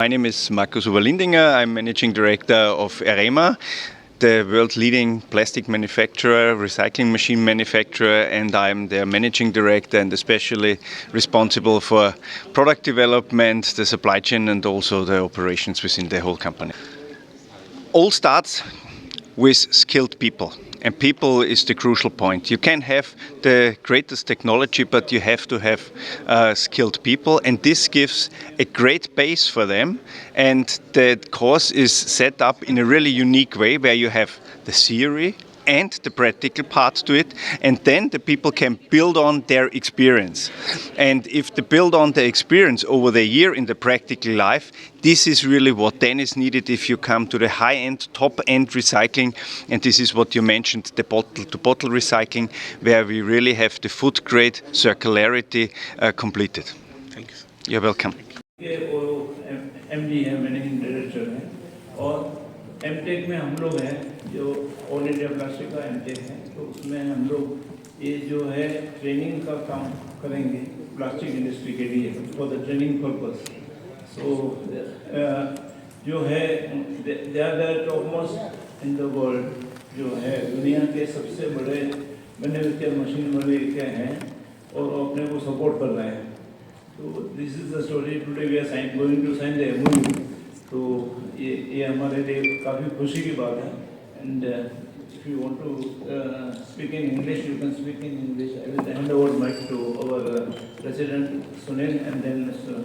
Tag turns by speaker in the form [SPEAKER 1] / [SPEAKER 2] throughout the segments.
[SPEAKER 1] My name is Markus Oberlindinger. I'm Managing Director of Arema, the world's leading plastic manufacturer, recycling machine manufacturer, and I'm their Managing Director and especially responsible for product development, the supply chain and also the operations within the whole company. All starts with skilled people. And people is the crucial point. You can have the greatest technology, but you have to have skilled people, and this gives a great base for them. And the course is set up in a really unique way, where you have the theory and the practical part to it, and then the people can build on their experience. And if they build on the experience over the year in the practical life, this is really what then is needed if you come to the high-end, top-end recycling. And this is what you mentioned, the bottle-to-bottle recycling, where we really have the food-grade circularity completed.
[SPEAKER 2] Thanks.
[SPEAKER 1] You're welcome.
[SPEAKER 3] MD है, managing director है, और MTech में हम लोग हैं जो all India plastic का MTech है, तो उसमें हम लोग ये जो है ट्रेनिंग का काम करेंगे प्लास्टिक इंडस्ट्री के लिए for the training purpose. So जो है they are the top most in the world, जो है दुनिया के सबसे बड़े मैन्युफैक्चर मशीन वाले के हैं और अपने को सपोर्ट कर रहे हैं. तो this is the story. Today we are going to sign the MOU. तो ये हमारे लिए काफ़ी खुशी की बात है. And if you want to speak in English, you can speak in English. I will hand over mic to our president Sunil and then mister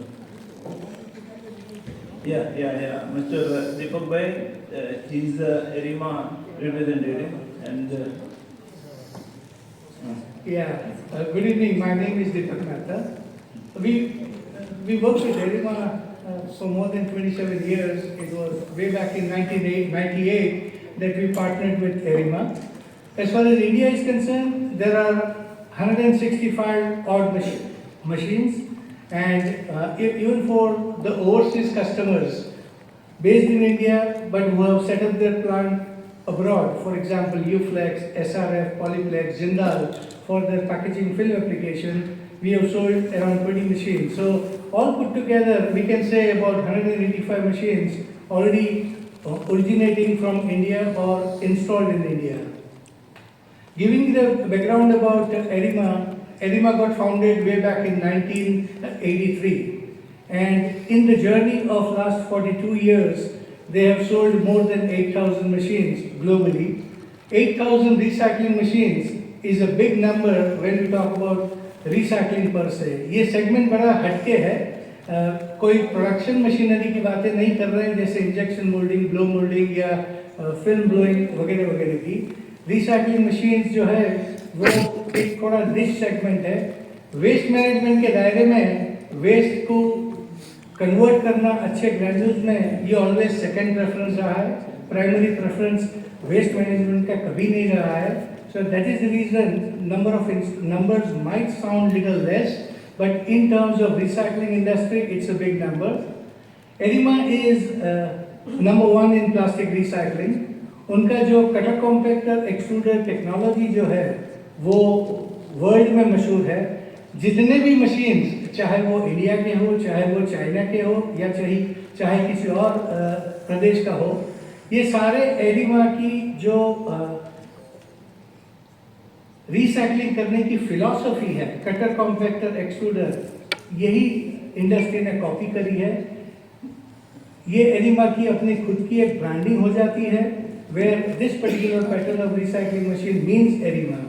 [SPEAKER 3] Mr. Deepak Bhai, he is the Arema representative. And
[SPEAKER 4] good evening. My name is Deepak Mehta. We worked with Arema for more than 27 years. It was way back in 1998 that we partnered with Arema. As far as India is concerned, there are 165 odd machines, and even for the overseas customers based in India but who have set up their plant abroad, for example Uflex, SRF, Polyplex, Jindal, for their packaging film application, we have sold around 20 machines. So all put together, we can say about 185 machines already originating from India or installed in India. Giving the background about Arema, Arema got founded way back in 1983. And in the journey of last 42 years, they have sold more than 8,000 machines globally. 8,000 recycling machines is a big number when we talk about recycling पर से. ये segment बड़ा हटके है. कोई production machinery की बातें नहीं कर रहे हैं जैसे इंजेक्शन मोल्डिंग, ब्लो मोल्डिंग या फिल्म ब्लोइंग वगैरह वगैरह की. रिसाइकलिंग मशीन्स जो है वो एक थोड़ा निश सेगमेंट है. वेस्ट मैनेजमेंट के दायरे में वेस्ट को कन्वर्ट करना अच्छे ग्रेन्यूल्स में ये ऑलवेज सेकेंड प्रेफरेंस रहा है. प्राइमरी प्रेफरेंस वेस्ट मैनेजमेंट का कभी नहीं रहा है. So that is the reason numbers might sound little less, but in terms of recycling industry, it's a big number. Arema is number one in plastic recycling. उनका जो cutter compactor extruder technology जो है वो world में मशहूर है. जितने भी मशीन्स, चाहे वो इंडिया के हो, चाहे वो चाइना के हो, या चाहे किसी और प्रदेश का हो, ये सारे एरिमा की जो रिसाइकलिंग करने की फिलॉसफी है, कटर कॉम्पैक्टर एक्सट्रूडर, यही इंडस्ट्री ने कॉपी करी है. ये एरिमा की अपनी खुद की एक ब्रांडिंग हो जाती है, where this particular pattern of recycling machine means Erema.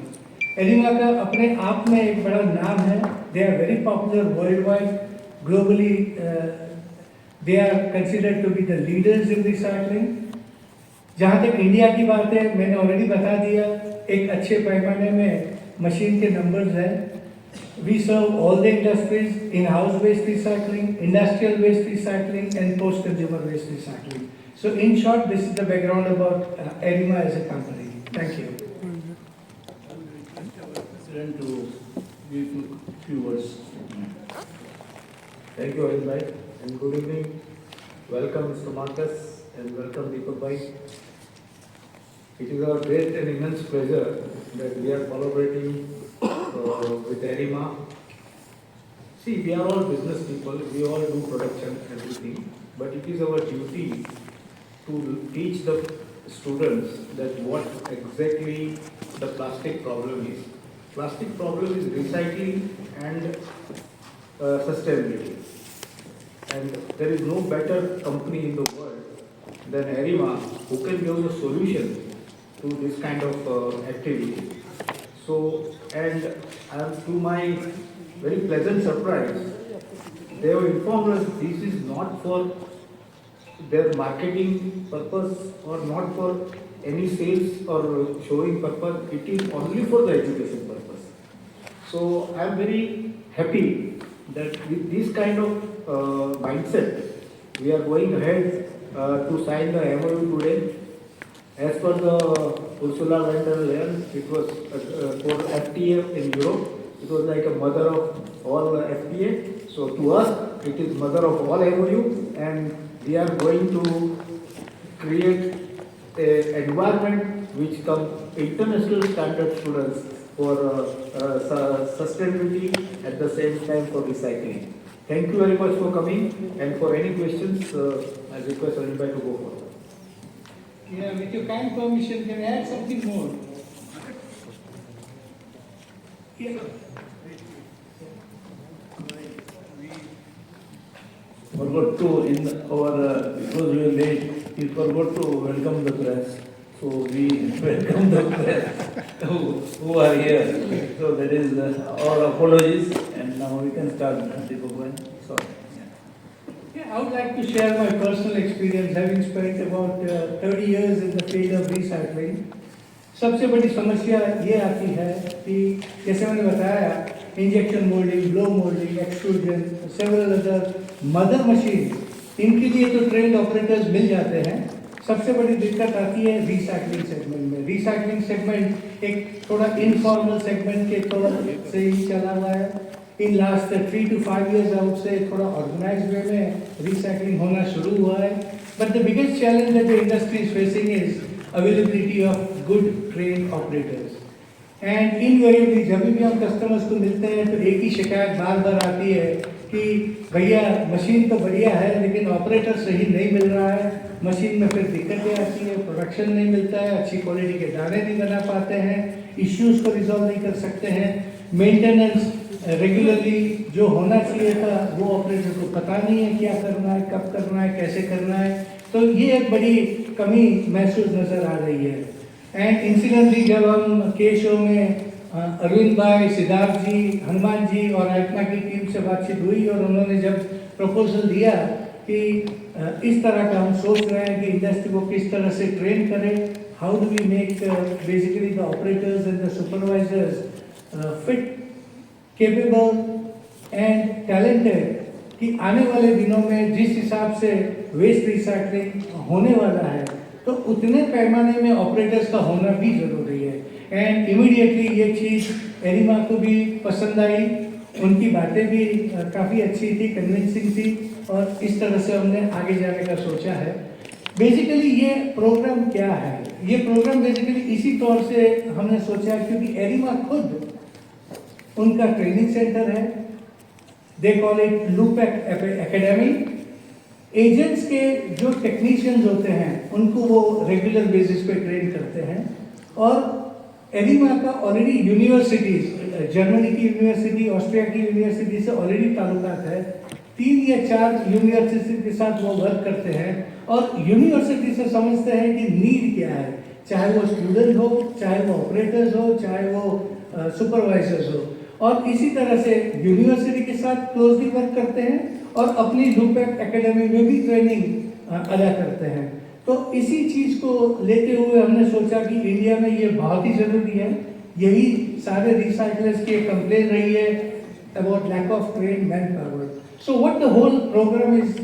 [SPEAKER 4] Erema का अपने आप में एक बड़ा नाम है. They are very popular world wide, globally they are considered to be the leaders in recycling. जहाँ तक इंडिया की बात है, मैंने ऑलरेडी बता दिया, एक अच्छे पैमाने में मशीन के नंबर्स हैं. We serve all the industries, in house waste recycling, industrial waste recycling and post consumer waste recycling. So in short, this is the background about Arema as a company. Thank you.
[SPEAKER 3] President to give few words.
[SPEAKER 5] Thank you, Arvind bhai, and good evening. Welcome, Mr. Marcus, and welcome, Deepak bhai. It is our great and immense pleasure that we are collaborating with Arema. See, we are all business people, we all do production, everything. but it is our duty to teach the students that what exactly the plastic problem is. Plastic problem is recycling and sustainability. And there is no better company in the world than Arima who can give a solution to this kind of activity. So, and to my very pleasant surprise, they have informed us this is not for their marketing purpose or not for any sales or showing purpose, it is only for the education purpose. So I am very happy that with this kind of mindset, we are going ahead to sign the MOU today. As per the Ursula von der Leyen, it was for FTA in Europe. It was like a mother of all FTA. So to us, it is mother of all MOU, and we are going to create an environment which comes international standard students for sustainability at the same time for recycling. Thank you very much for coming, and for any questions, I request everybody to go forward.
[SPEAKER 4] Yeah, with your kind permission, can I add something more? Yeah.
[SPEAKER 3] Forgot to, in our, because we were late, we forgot to welcome the press. So we welcome the press who are here. So that is our apologies, and now we can start, Deepak. Sorry.
[SPEAKER 4] Yeah, I would like to share my personal experience, having spent about 30 years in the field of recycling. सबसे बड़ी समस्या ये आती है कि जैसे मैंने बताया, injection moulding, blow moulding, extrusion, several other mother machine, इनके लिए तो ट्रेंड ऑपरेटर्स मिल जाते हैं. सबसे बड़ी दिक्कत आती है रिसाइकलिंग सेगमेंट में. रिसाइकलिंग सेगमेंट एक थोड़ा इनफॉर्मल सेगमेंट के तौर से ही चला हुआ है. In last 3 to 5 years out से थोड़ा ऑर्गेनाइज्ड वे में रिसाइकलिंग होना शुरू हुआ है. But the biggest challenge that the industry is facing is availability of good train operators. And invariably जब भी हम कस्टमर्स को मिलते हैं तो एक ही शिकायत बार बार आती है कि भैया मशीन तो बढ़िया है लेकिन ऑपरेटर सही नहीं मिल रहा है. मशीन में फिर दिक्कतें आती है, प्रोडक्शन नहीं मिलता है, अच्छी क्वालिटी के दाने नहीं बना पाते हैं, इश्यूज को रिजॉल्व नहीं कर सकते हैं, मेंटेनेंस रेगुलरली जो होना चाहिए था वो ऑपरेटर को पता नहीं है क्या करना है, कब करना है, कैसे करना है. तो ये एक बड़ी कमी महसूस नज़र आ रही है. एंड इंसिडेंटली जब हम के शो में अरविंद भाई, सिद्धार्थ जी, हनुमान जी और आइटमा की टीम से बातचीत हुई और उन्होंने जब प्रपोजल दिया कि इस तरह का हम सोच रहे हैं कि इंडस्ट्री को किस तरह से ट्रेन करें, how do we make basically the operators and the supervisors fit, capable and talented, कि आने वाले दिनों में जिस हिसाब से वेस्ट रिसाइकलिंग होने वाला है तो उतने पैमाने में ऑपरेटर्स का होना भी ज़रूरी है. एंड इमीडिएटली ये चीज़ एरिमा को भी पसंद आई, उनकी बातें भी काफ़ी अच्छी थी, कन्विंसिंग थी, और इस तरह से हमने आगे जाने का सोचा है. बेसिकली ये प्रोग्राम क्या है? ये प्रोग्राम बेसिकली इसी तौर से हमने सोचा क्योंकि एरिमा खुद उनका ट्रेनिंग सेंटर है. They call it Loopack academy. Agents के जो टेक्नीशियंस होते हैं उनको वो रेगुलर बेसिस पे ट्रेन करते हैं. और एरिमा का ऑलरेडी यूनिवर्सिटीज़, जर्मनी की यूनिवर्सिटी, ऑस्ट्रिया की यूनिवर्सिटी से ऑलरेडी ताल्लुकात है. 3 या 4 यूनिवर्सिटी के साथ वो वर्क करते हैं और यूनिवर्सिटी से समझते हैं कि नीड क्या है, चाहे वो स्टूडेंट हो, चाहे वो ऑपरेटर्स हो, चाहे वो सुपरवाइजर्स हो. और इसी तरह से यूनिवर्सिटी के साथ क्लोजली वर्क करते हैं और अपनी लूपैक एकेडमी में भी ट्रेनिंग अदा करते हैं. तो इसी चीज़ को लेते हुए हमने सोचा कि इंडिया में ये बहुत ही ज़रूरी है. यही सारे रिसाइकलर्स की कंप्लेन रही है about lack of train man power. So what the whole programme is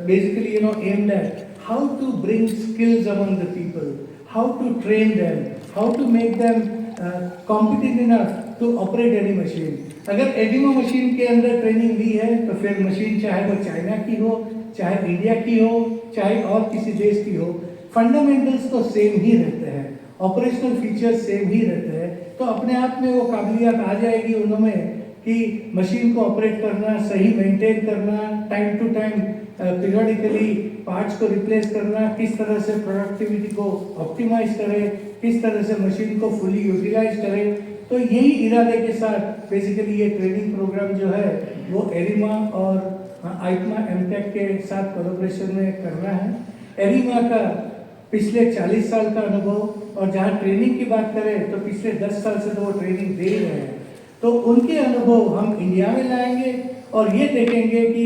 [SPEAKER 4] basically aimed at how to bring skills among the people, how to train them, how to make them competent enough to operate any machine. अगर एडिमा machine के अंदर training ली है तो फिर machine चाहे वो China की हो, चाहे इंडिया की हो, चाहे और किसी देश की हो, फंडामेंटल्स तो सेम ही रहते हैं, ऑपरेशनल फीचर्स सेम ही रहते हैं. तो अपने आप में वो काबिलियत आ जाएगी उनमें कि मशीन को ऑपरेट करना, सही मेंटेन करना, time to time periodically parts को रिप्लेस करना, किस तरह से प्रोडक्टिविटी को ऑप्टिमाइज करे, किस तरह से मशीन को फुली यूटिलाइज करे। तो यही इरादे के साथ बेसिकली ये ट्रेनिंग प्रोग्राम जो है वो एरिमा और आइटमा एमटेक के साथ कोलैबोरेशन में करना है। एरिमा का पिछले 40 साल का अनुभव, और जहाँ ट्रेनिंग की बात करें तो पिछले 10 साल से तो वो ट्रेनिंग दे ही रहे हैं, तो उनके अनुभव हम इंडिया में लाएंगे और ये देखेंगे कि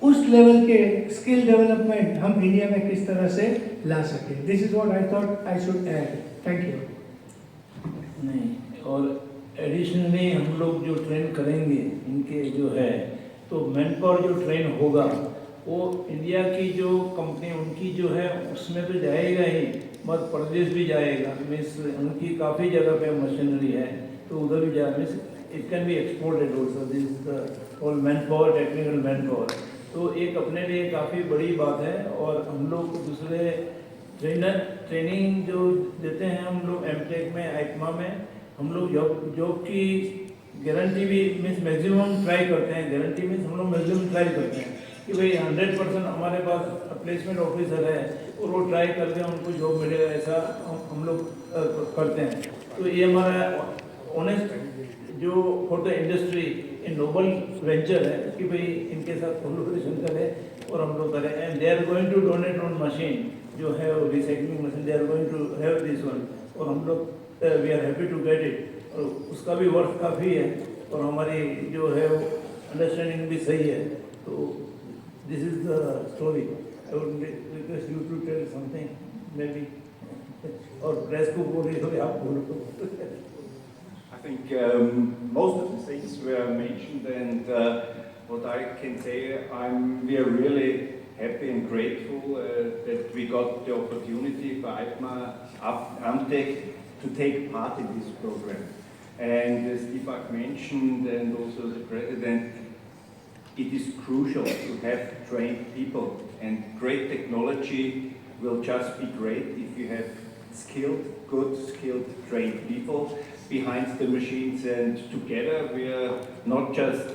[SPEAKER 4] उस लेवल के स्किल डेवलपमेंट हम इंडिया में किस तरह से ला सके। This is what I thought I should add. Thank you.
[SPEAKER 3] नहीं, और एडिशनली हम लोग जो ट्रेन करेंगे इनके जो है, तो मैन पावर जो ट्रेन होगा वो इंडिया की जो कंपनी उनकी जो है उसमें तो जाएगा ही, मध्य प्रदेश भी जाएगा। मीन्स उनकी काफ़ी जगह पे मशीनरी है तो उधर भी जाए, means it can be exported also this the all man power, technical man power. तो एक अपने लिए काफ़ी बड़ी बात है। और हम लोग दूसरे ट्रेनिंग जो देते हैं हम लोग एमटेक में, आइटमा में, हम लोग जॉब की गारंटी भी मीन्स मैक्सिमम ट्राई करते हैं। गारंटी मीन्स हम लोग मैक्सिमम ट्राई करते हैं कि भाई 100% हमारे पास प्लेसमेंट ऑफिसर है और वो ट्राई करते हैं उनको जॉब मिलेगा, ऐसा हम लोग करते हैं। तो ये हमारा ऑनेस्ट जो for the industry a noble venture है कि भाई इनके साथ कोलैबोरेशन करें और हम लोग करें। And they are going to donate on machine जो है वो recycling machine, they are going to have this one, और हम लोग we are happy to get it. और उसका भी वर्थ काफ़ी है और हमारी जो है वो अंडरस्टैंडिंग भी सही है। तो this is the story. I would request you to tell something maybe, और प्रेस को बोल रही हो आप बोलो।
[SPEAKER 1] I think most of the things were mentioned, and what I can say, we are really happy and grateful that we got the opportunity for IPMA Amtech to take part in this program. And as Deepak mentioned, and also the President, it is crucial to have trained people, and great technology will just be great if you have skilled, trained people behind the machines. And together we are not just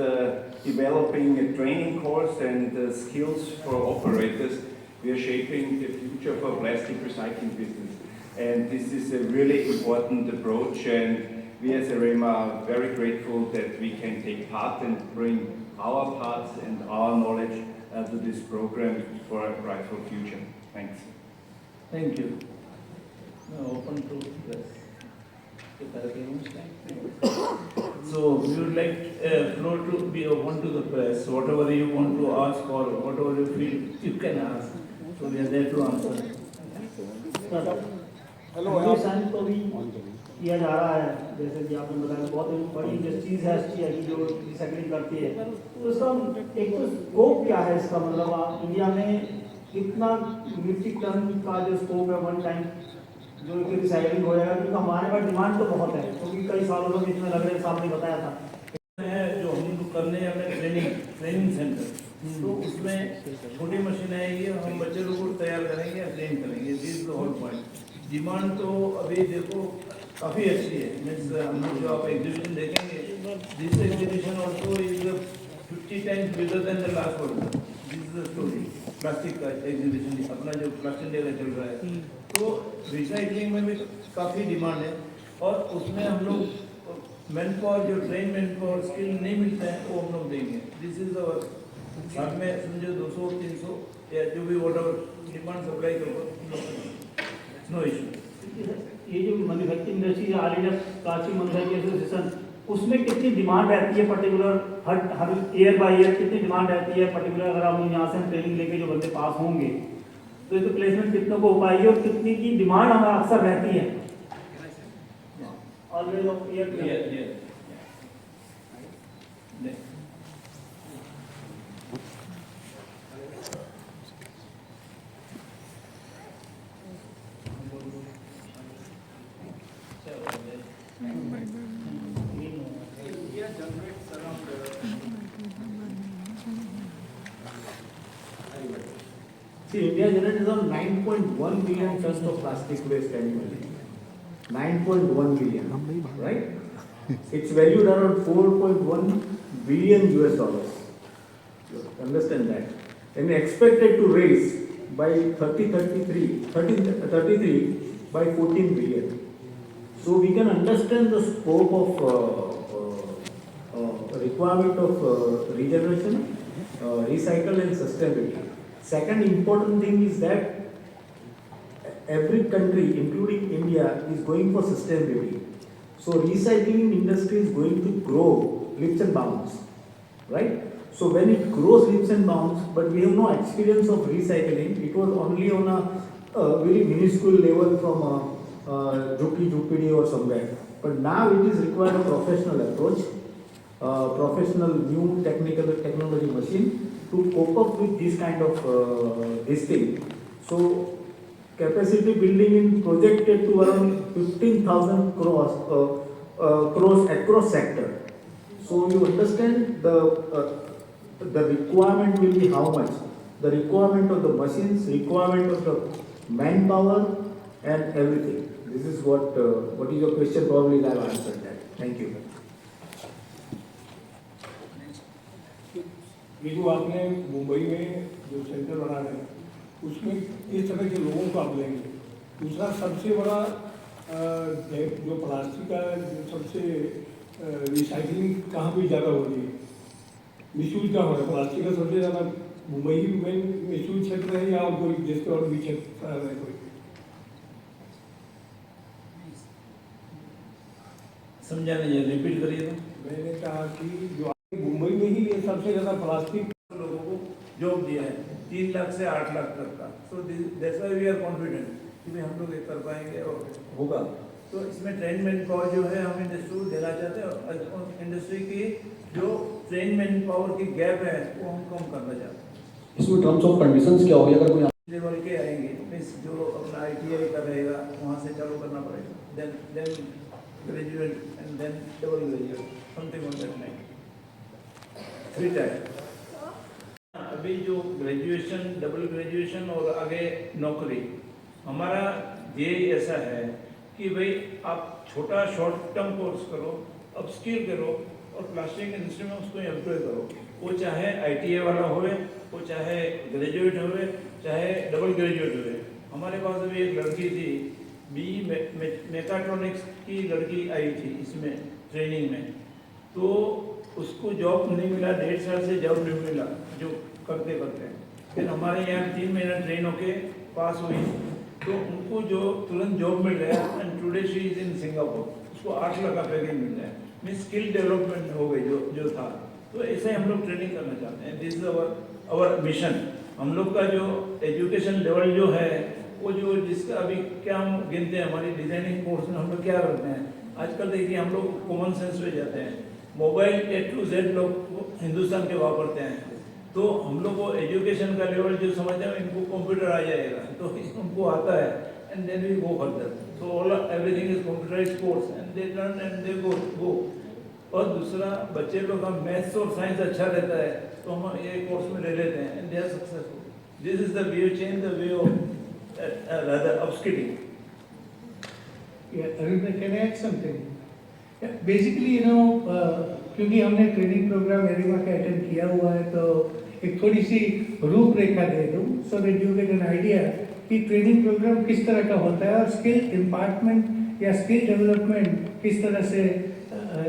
[SPEAKER 1] developing a training course and skills for operators, we are shaping the future for plastic recycling business. And this is a really important approach, and we as Arema are very grateful that we can take part and bring our parts and our knowledge to this program for a rightful future. Thanks.
[SPEAKER 3] Thank you. Now open to press. So we would like floor to be open to the press. Whatever you want to ask or whatever you feel, you can ask. So we are there to answer.
[SPEAKER 2] Hindustan को भी किया जा रहा है, जैसे कि आपने बताया बहुत बड़ी इंडस्ट्रीज है की जो रिसाइकलिंग करती है। तो इसका एक तो स्कोप क्या है इसका, मतलब आप इंडिया में कितना मीट्रिक टन का जो स्कोप है वन टाइम जो कि रिसाइकलिंग हो जाएगा, क्योंकि हमारे पास डिमांड तो बहुत है, क्योंकि कई सालों से इसमें लग रहे साहब ने बताया था
[SPEAKER 3] है जो हम लोग करने हैं अपने ट्रेनिंग सेंटर, तो उसमें छोटी मशीन आएगी और हम बच्चे लोगों को तैयार करेंगे या ट्रेन करेंगे। This is the whole point. Demand तो अभी देखो काफ़ी अच्छी है। मीन्स हम लोग जो आप एग्जीबिशन देखेंगे, this exhibition also is 50 times bigger than the last world. This is the story. Plastic का एग्जीबिशन अपना जो प्लास्टिक डे चल रहा है, तो रिसाइकलिंग में भी काफ़ी डिमांड है और उसमें हम लोग मैन पावर जो ट्रेन मैन पावर स्किल नहीं मिलता है वो हम लोग देंगे। दिस इज अवर साथ में समझो 200-300 या जो भी वॉट एवर डिमांड सप्लाई के ऊपर नो इशू।
[SPEAKER 2] ये जो manufacturing industry all India plastic manufacturing association, उसमें कितनी डिमांड रहती है पर्टिकुलर, हर ईयर बाय ईयर कितनी डिमांड रहती है पर्टिकुलर? अगर हम यहाँ से ट्रेनिंग लेके जो बंदे पास होंगे तो ये तो प्लेसमेंट कितनों को हो पाएगी और कितनी की डिमांड हमें अक्सर रहती है always of year?
[SPEAKER 5] See, India generates around 9.1 billion tons of plastic waste annually. 9.1 billion, right? It's valued around $4.1 billion. Understand that. and expected to raise by 33 by 14 billion. So we can understand the scope of requirement of regeneration, recycle and sustainability. Second important thing is that every country, including India, is going for sustainability. So recycling industry is going to grow leaps and bounds, right? So when it grows leaps and bounds, but we have no experience of recycling, it was only on a very minuscule level from Jupidi or somewhere. But now it is required a professional approach, professional new technology machine to cope up with this kind of this thing. So capacity building is projected to around 15,000 crores across sector. So you understand the requirement will be how much? The requirement of the machines, requirement of the manpower and everything. This is what is your question? Probably I have answered that. Thank you.
[SPEAKER 6] ये जो आपने मुंबई में जो centre बना है उसमें किस तरह के लोगों को आप लेंगे। दूसरा सबसे बड़ा जो प्लास्टिक का जो सबसे रिसाइकलिंग कहाँ पे ज़्यादा हो रही है, मिसयूज कहाँ हो रहा है प्लास्टिक का सबसे ज़्यादा मुंबई में मिसयूज क्षेत्र है या और कोई देश के और भी क्षेत्र है कोई?
[SPEAKER 3] समझा नहीं, रिपीट करिए तो।
[SPEAKER 6] मैंने कहा कि जो मुंबई में ही ये सबसे ज़्यादा प्लास्टिक
[SPEAKER 3] लोगों को जॉब दिया है 3 लाख से 8 लाख तक का। So that's why we are confident कि हम लोग ये कर पाएंगे और होगा। तो इसमें ट्रेन मैन पावर जो है हम इंडस्ट्री को देना चाहते हैं और इंडस्ट्री की जो ट्रेन मैन पावर की गैप है वो हम कम करना चाहते हैं।
[SPEAKER 7] इसमें टर्म्स ऑफ कंडीशंस क्या होगी अगर कोई
[SPEAKER 3] लेवल के आएंगे मीन्स जो अपना ITI का रहेगा वहाँ से चालू करना पड़ेगा, then graduate and then double graduate something on that line 3 type. अभी जो ग्रेजुएशन, डबल ग्रेजुएशन और आगे नौकरी, हमारा ध्येय ऐसा है कि भाई आप छोटा शॉर्ट टर्म कोर्स करो, अपस्किल करो और प्लास्टिक इंडस्ट्री में उसको एम्प्लॉय करो। वो चाहे ITI वाला होवे, वो चाहे ग्रेजुएट होवे, चाहे डबल ग्रेजुएट होवे। हमारे पास अभी एक लड़की थी, BE मैकाट्रॉनिक्स की लड़की आई थी इसमें ट्रेनिंग में, तो उसको जॉब नहीं मिला, 1.5 साल से जॉब नहीं मिला जो करते करते। फिर हमारे यहाँ 3 महीना ट्रेन होके पास हुई तो उनको जो तुरंत जॉब मिल रहा है and today she is in Singapore, उसको 8 लाख का पैकेज मिल रहा है। मीन स्किल डेवलपमेंट हो गई जो था। तो ऐसे हम लोग ट्रेनिंग करना चाहते हैं। This is our mission. हम लोग का जो एजुकेशन लेवल जो है वो जो जिसका अभी क्या हम गिनते हैं हमारी डिजाइनिंग कोर्स में हम लोग क्या करते हैं आजकल देखिए हम लोग कॉमन सेंस में जाते हैं। मोबाइल A to Z लोग हिंदुस्तान के वापरते हैं, तो हम लोग को एजुकेशन का लेवल जो समझते हैं इनको कंप्यूटर आ जाएगा तो उनको आता है and then we go further. So all everything is computerised course and they learn and they go. और दूसरा बच्चे लोग का मैथ्स और साइंस अच्छा रहता है तो हम ये कोर्स में ले लेते हैं and they are successful. This is the way change the way of rather upskilling.
[SPEAKER 4] Yeah, Arvind, can I add something? Yeah, basically, क्योंकि हमने ट्रेनिंग प्रोग्राम एरिमा का अटेंड किया हुआ है तो एक थोड़ी सी रूपरेखा दे दूँ so that you get an idea कि ट्रेनिंग प्रोग्राम किस तरह का होता है और स्किल इम्पार्टमेंट या स्किल डेवलपमेंट किस तरह से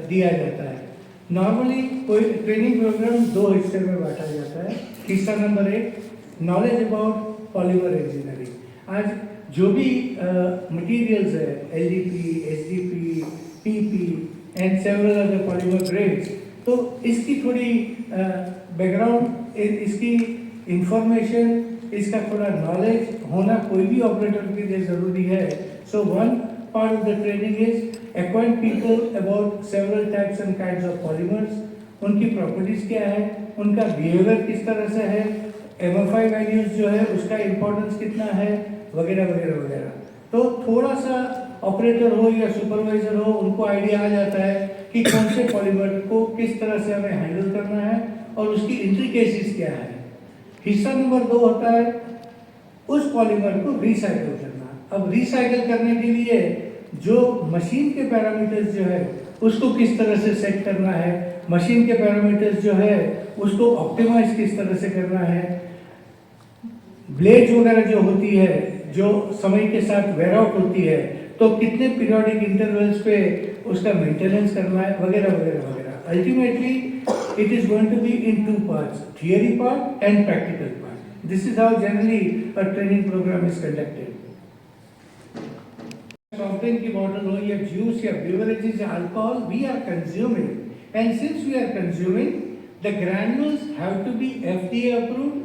[SPEAKER 4] दिया जाता है। नॉर्मली कोई ट्रेनिंग प्रोग्राम 2 हिस्से में बांटा जाता है। हिस्सा number 1 knowledge about polymer engineering. आज जो भी मटेरियल्स है LDP, HDP, PP and several other polymer grades, तो इसकी थोड़ी बैकग्राउंड, इसकी इंफॉर्मेशन, इसका थोड़ा नॉलेज होना कोई भी ऑपरेटर के लिए ज़रूरी है। So one part of the training is acquaint people about several types and kinds of polymers, उनकी प्रॉपर्टीज क्या है, उनका बिहेवियर किस तरह से है, MFI वैल्यूज जो है उसका इम्पोर्टेंस कितना है, वगैरह वगैरह वगैरह। तो थोड़ा सा ऑपरेटर हो या सुपरवाइजर हो उनको आइडिया आ जाता है कि कौन से पॉलीमर को किस तरह से हमें हैंडल करना है और उसकी इंट्रिकेसीज क्या है। हिस्सा नंबर 2 होता है उस पॉलीमर को रिसाइकल करना। अब रिसाइकल करने के लिए जो मशीन के पैरामीटर्स जो है उसको किस तरह से सेट करना है, मशीन के पैरामीटर्स जो है उसको ऑप्टिमाइज किस तरह से करना है, ब्लेड्स वगैरह जो होती है, जो समय के साथ वेयर आउट होती है, तो कितने पीरियोडिक इंटरवल्स पे उसका मेंटेनेंस करना है, वगैरह वगैरह वगैरह। Ultimately it is going to be in 2 parts, theory part and practical part. This is how generally a training programme is conducted. Soft drink की bottle हो या juice या beverages या alcohol, we are consuming, and since we are consuming, the granules have to be FDA approved.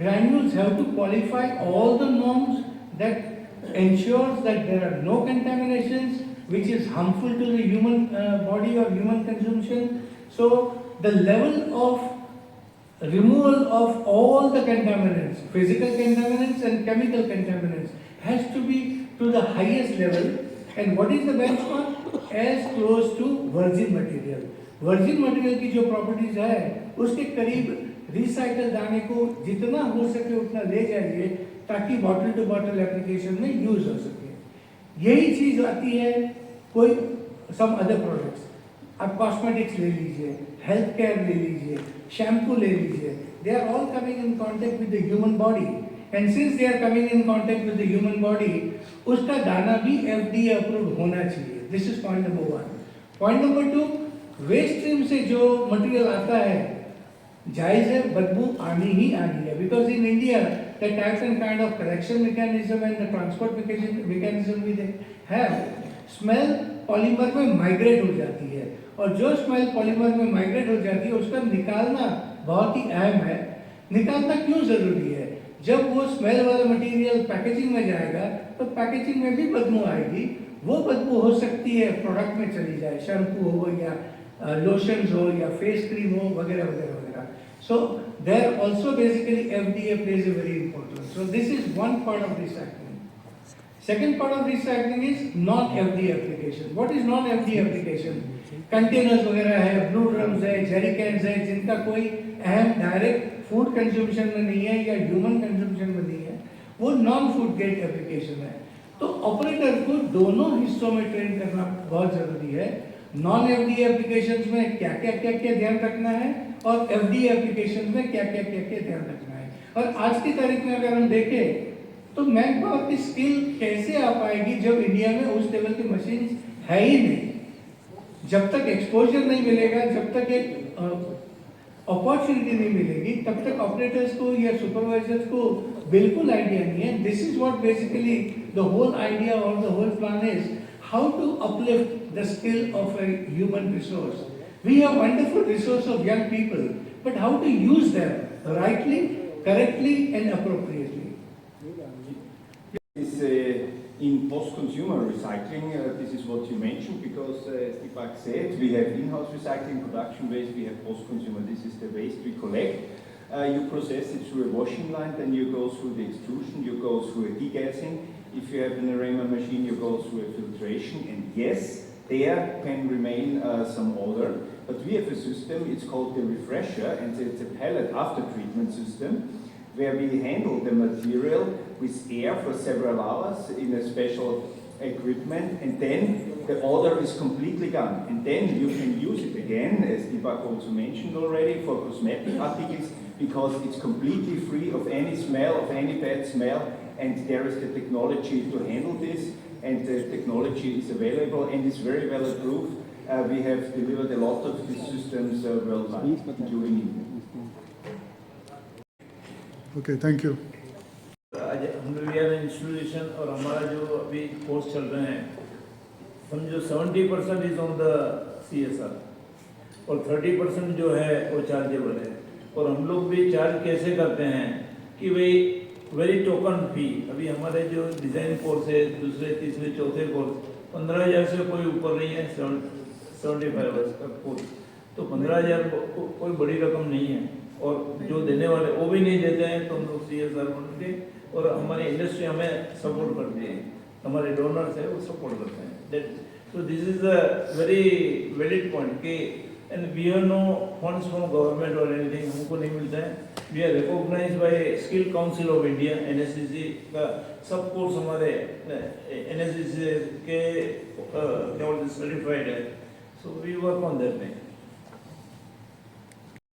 [SPEAKER 4] Granules have to qualify all the norms that ensures that there are no contaminations which is harmful to the human body or human consumption. So the level of removal of all the contaminants, physical contaminants and chemical contaminants, has to be to the highest level. And what is the benchmark? As close to virgin material. Virgin material की जो properties है उसके करीब recycle दाने को जितना हो सके उतना ले जाइए ताकि बॉटल टू बॉटल एप्लीकेशन में यूज हो सके। यही चीज आती है कोई सम अदर प्रोडक्ट्स, आप कॉस्मेटिक्स ले लीजिए, हेल्थ केयर ले लीजिए, शैम्पू ले लीजिए, they are all coming in contact with the human body, and since they are coming in contact with the human body, उसका दाना भी FDA अप्रूव्ड होना चाहिए। This is point number 1। Point number 2, waste stream से जो material आता है जायज है, बदबू आनी ही आनी है, because in India the type and kind of collection mechanism and the transport mechanism we have, smell polymer में माइग्रेट हो जाती है, और जो स्मेल पॉलीमर में माइग्रेट हो जाती है उसका निकालना बहुत ही अहम है। निकालना क्यों जरूरी है? जब वो स्मेल वाला मटेरियल पैकेजिंग में जाएगा तो पैकेजिंग में भी बदबू आएगी, वो बदबू हो सकती है प्रोडक्ट में चली जाए, शैम्पू हो या लोशंस हो या फेस क्रीम हो, वगैरह वगैरह वगैरह। So there also basically FDA plays a very important. So this is one part of recycling. Second part of recycling is non-FDA application. What is non-FDA application? Containers वगैरह है, blue drums है, Jerry cans है, जिनका कोई अहम direct food consumption में नहीं है या ह्यूमन कंजम्पशन में नहीं है, वो नॉन फूड ग्रेड एप्लीकेशन है। तो ऑपरेटर को दोनों हिस्सों में ट्रेन करना बहुत जरूरी है। नॉन FDA एप्लीकेशंस में क्या क्या ध्यान रखना है और FDA एप्लीकेशंस में क्या क्या ध्यान रखना है। और आज की तारीख में अगर हम देखें तो मैन पावर की स्किल कैसे आ पाएगी जब इंडिया में उस लेवल की मशीन है ही नहीं। जब तक एक्सपोजर नहीं मिलेगा, जब तक एक अपॉर्चुनिटी नहीं मिलेगी, तब तक ऑपरेटर्स को या सुपरवाइजर्स को बिल्कुल आइडिया नहीं है। This is what basically the whole idea और the whole plan is, how to uplift the skill of a human resource. We have wonderful resource of young people, but how to use them rightly, correctly and appropriately.
[SPEAKER 8] In post-consumer recycling, this is what you mentioned, because as Deepak said, we have in-house recycling, production waste, we have post-consumer. This is the waste we collect. You process it through a washing line, then you go through the extrusion, you go through a degassing. If you have an Arema machine, you go through a filtration, and yes, there can remain some odor, but we have a system, it's called the refresher, and it's a pellet after treatment system, where we handle the material with air for several hours in a special equipment, and then the odor is completely gone, and then you can use it again, as Deepak also mentioned already, for cosmetic articles, because it's completely free of any smell, of any bad smell, and there is the technology to handle this, and the technology is available and is very well approved. We have delivered a lot of these systems worldwide, including India.
[SPEAKER 9] Okay, thank you.
[SPEAKER 3] आज हम लोग installation और हमारा जो अभी course चल रहे हैं, समझो 70% इज ऑन द CSR और 30% जो है वो चार्जेबल है। और हम लोग भी चार्ज कैसे करते हैं कि भाई वेरी टोकन फी। अभी हमारे जो डिज़ाइन कोर्स है, दूसरे तीसरे चौथे कोर्स 15,000 से कोई ऊपर नहीं है, 75 आवर्स का कोर्स, तो 15,000 कोई बड़ी रकम नहीं है। और जो देने वाले वो भी नहीं देते हैं, तो हम लोग CSR बन के, और हमारी इंडस्ट्री हमें सपोर्ट करती है, हमारे डोनर्स है वो सपोर्ट करते हैं। So this is a very valid point कि and we have no funds from government और एनीथिंग, हमको नहीं मिलता है। We are recognise by skill council of India, NSCC का सब कोर्स हमारे NSCC के सर्टिफाइड है। So we work on that.